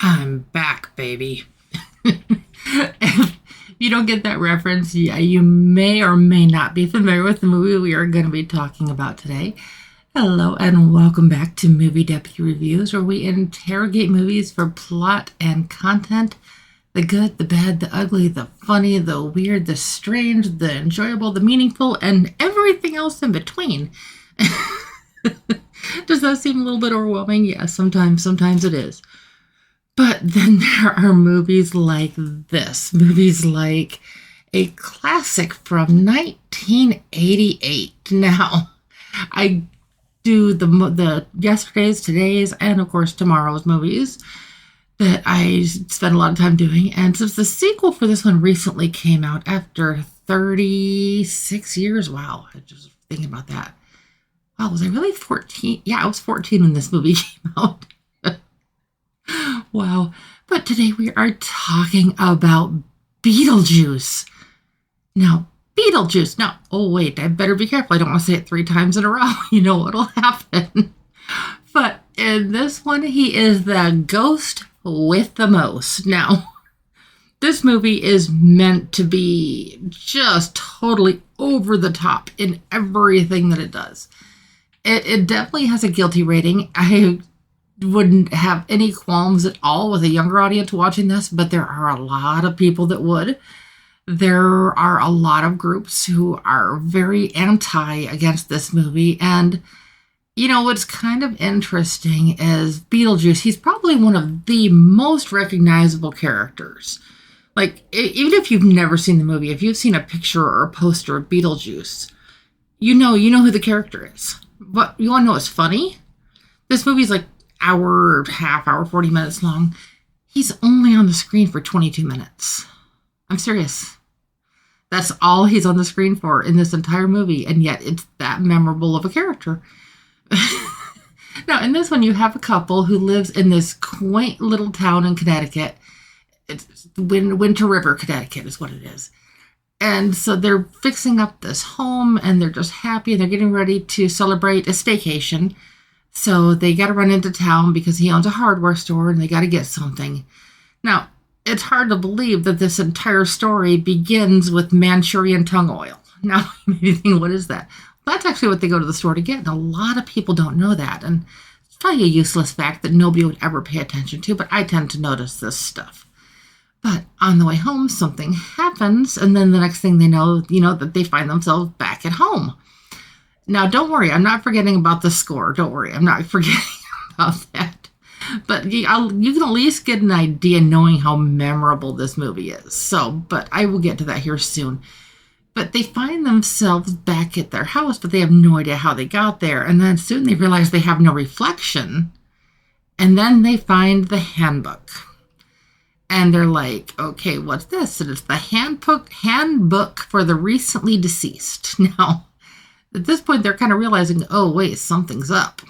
I'm back, baby. If you don't get that reference, yeah, you may or may not be familiar with the movie we are going to be talking about today. Hello, and welcome back to Movie Deputy Reviews, where we interrogate movies for plot and content. The good, the bad, the ugly, the funny, the weird, the strange, the enjoyable, the meaningful, and everything else in between. Does that seem a little bit overwhelming? Yeah, sometimes it is. But then there are movies like this. Movies like a classic from 1988. Now, I do the yesterday's, today's, and of course tomorrow's movies that I spent a lot of time doing. And since the sequel for this one recently came out after 36 years, wow, I was just thinking about that. Wow, was I really 14? Yeah, I was 14 when this movie came out. Wow. But today we are talking about Beetlejuice. Now, Beetlejuice. Now, oh wait, I better be careful. I don't want to say it 3 times in a row. You know what'll happen. But in this one, he is the ghost with the most. Now, this movie is meant to be just totally over the top in everything that it does. It definitely has a guilty rating. I wouldn't have any qualms at all with a younger audience watching this, but there are a lot of people that would. There are a lot of groups who are very anti against this movie. And, you know, what's kind of interesting is Beetlejuice, he's probably one of the most recognizable characters. Like, even if you've never seen the movie, if you've seen a picture or a poster of Beetlejuice, you know who the character is. But you want to know what's funny? This movie's like hour, 40 minutes long. He's only on the screen for 22 minutes. I'm serious. That's all he's on the screen for in this entire movie, and yet it's that memorable of a character. Now, in this one, you have a couple who lives in this quaint little town in Connecticut. It's Winter River, Connecticut is what it is. And so they're fixing up this home, and they're just happy, and they're getting ready to celebrate a staycation. So they got to run into town because he owns a hardware store, and they got to get something. Now, it's hard to believe that this entire story begins with Manchurian tongue oil. Now, you think, what is that? That's actually what they go to the store to get, and a lot of people don't know that. And it's probably a useless fact that nobody would ever pay attention to, but I tend to notice this stuff. But on the way home, something happens, and then the next thing they know, that they find themselves back at home. Now, don't worry, I'm not forgetting about the score. Don't worry, I'm not forgetting about that. But you can at least get an idea knowing how memorable this movie is. But I will get to that here soon. But they find themselves back at their house, but they have no idea how they got there. And then soon they realize they have no reflection. And then they find the handbook. And they're like, okay, what's this? And it's the handbook for the recently deceased. Now, at this point, they're kind of realizing, oh, wait, something's up.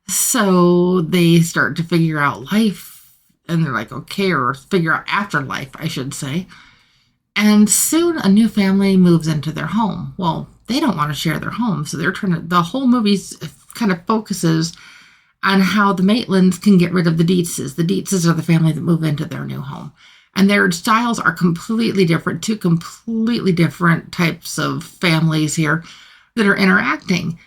So they start to figure out life. And they're like, okay, or figure out afterlife, I should say. And soon a new family moves into their home. Well, they don't want to share their home. So the whole movie kind of focuses on how the Maitlands can get rid of the Dietzes. The Dietzes are the family that move into their new home. And their styles are completely different, 2 completely different types of families here that are interacting.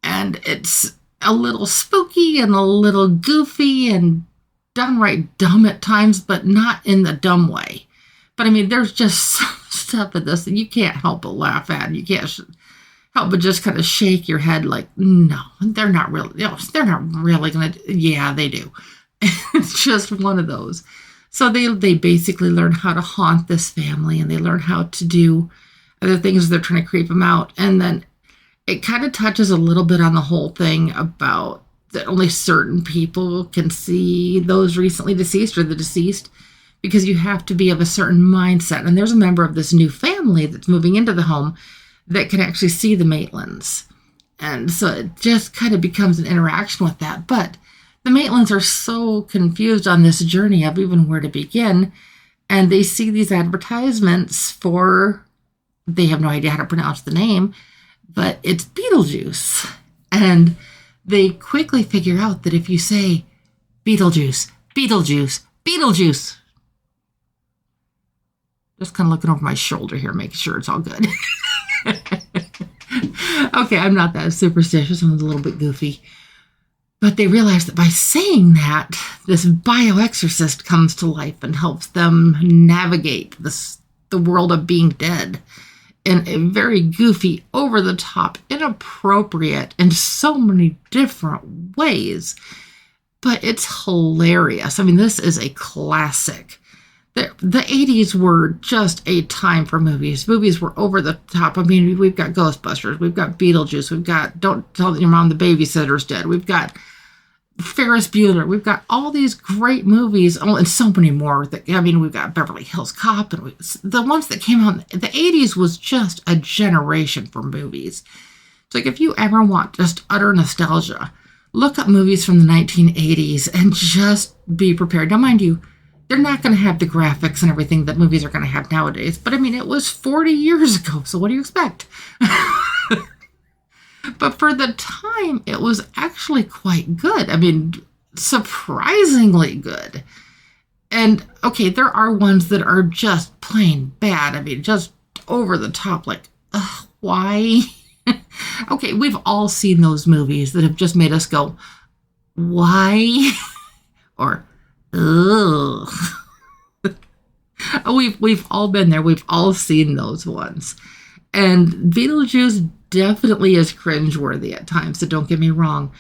And it's a little spooky and a little goofy and downright dumb at times, but not in the dumb way. But I mean, there's just some stuff in this that you can't help but laugh at. And you can't help but just kind of shake your head like, no, they're not really going to. Yeah, they do. It's just one of those. So they basically learn how to haunt this family, and they learn how to do other things. They're trying to creep them out. And then it kind of touches a little bit on the whole thing about that only certain people can see those recently deceased or the deceased, because you have to be of a certain mindset. And there's a member of this new family that's moving into the home that can actually see the Maitlands. And so it just kind of becomes an interaction with that. But the Maitlands are so confused on this journey of even where to begin. And they see these advertisements for, they have no idea how to pronounce the name, but it's Beetlejuice. And they quickly figure out that if you say Beetlejuice, Beetlejuice. Beetlejuice. Just kind of looking over my shoulder here, making sure it's all good. Okay, I'm not that superstitious. I'm a little bit goofy. But they realize that by saying that, this bioexorcist comes to life and helps them navigate the world of being dead in a very goofy, over-the-top, inappropriate, in so many different ways. But it's hilarious. I mean, this is a classic. The 80s were just a time for movies. Movies were over the top. I mean, we've got Ghostbusters. We've got Beetlejuice. We've got Don't Tell Your Mom the Babysitter's Dead. We've got Ferris Bueller. We've got all these great movies, and so many more. We've got Beverly Hills Cop. And the ones that came out in the 80s was just a generation for movies. It's like if you ever want just utter nostalgia, look up movies from the 1980s and just be prepared. Now, mind you, they're not going to have the graphics and everything that movies are going to have nowadays. But I mean, it was 40 years ago. So what do you expect? But for the time, it was actually quite good. I mean, surprisingly good. And okay, there are ones that are just plain bad. I mean, just over the top. Like, why? Okay, we've all seen those movies that have just made us go, why? Or, ugh. We've all been there. We've all seen those ones. And Beetlejuice definitely is cringeworthy at times, so don't get me wrong.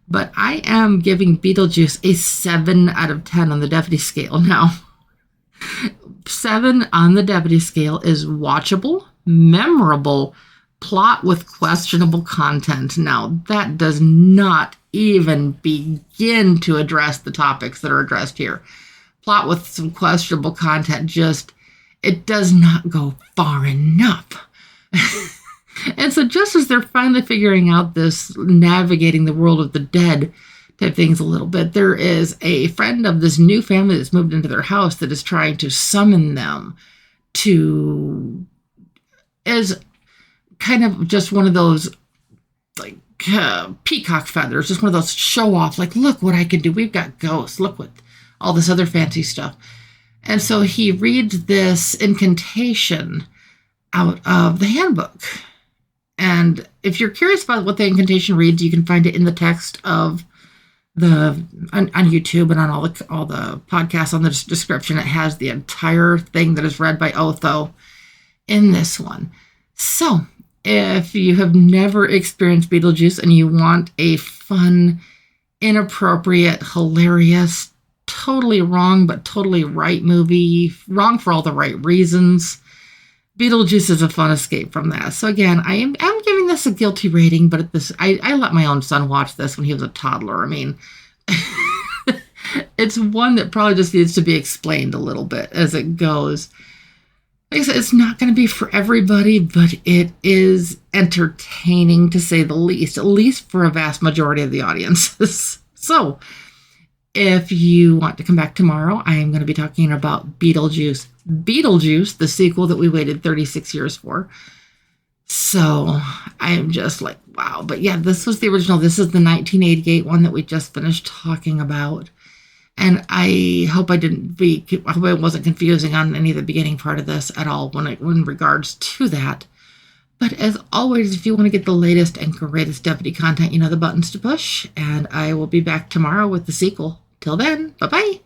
But I am giving Beetlejuice a 7 out of 10 on the Deputy scale now. 7 on the Deputy scale is watchable, memorable, plot with questionable content. Now, that does not even begin to address the topics that are addressed here. Plot with some questionable content, it does not go far enough. And so just as they're finally figuring out this navigating the world of the dead type things a little bit, there is a friend of this new family that's moved into their house that is trying to summon them as kind of just one of those like peacock feathers, just one of those show off, like, look what I can do. We've got ghosts. Look what all this other fancy stuff. And so he reads this incantation out of the handbook. And if you're curious about what the incantation reads, you can find it in the text of on YouTube and on all the podcasts on the description. It has the entire thing that is read by Otho in this one. So if you have never experienced Beetlejuice and you want a fun, inappropriate, hilarious, totally wrong but totally right movie, wrong for all the right reasons, Beetlejuice is a fun escape from that. So again, I'm giving this a guilty rating, but I let my own son watch this when he was a toddler. I mean, it's one that probably just needs to be explained a little bit as it goes. Like I said, it's not going to be for everybody, but it is entertaining to say the least, at least for a vast majority of the audiences. So if you want to come back tomorrow, I am going to be talking about Beetlejuice. Beetlejuice, the sequel that we waited 36 years for. So I'm just like, wow. But yeah, this was the original. This is the 1988 one that we just finished talking about. And I hope I wasn't confusing on any of the beginning part of this at all in regards to that. But as always, if you want to get the latest and greatest Deputy content, you know the buttons to push. And I will be back tomorrow with the sequel. Till then, bye-bye.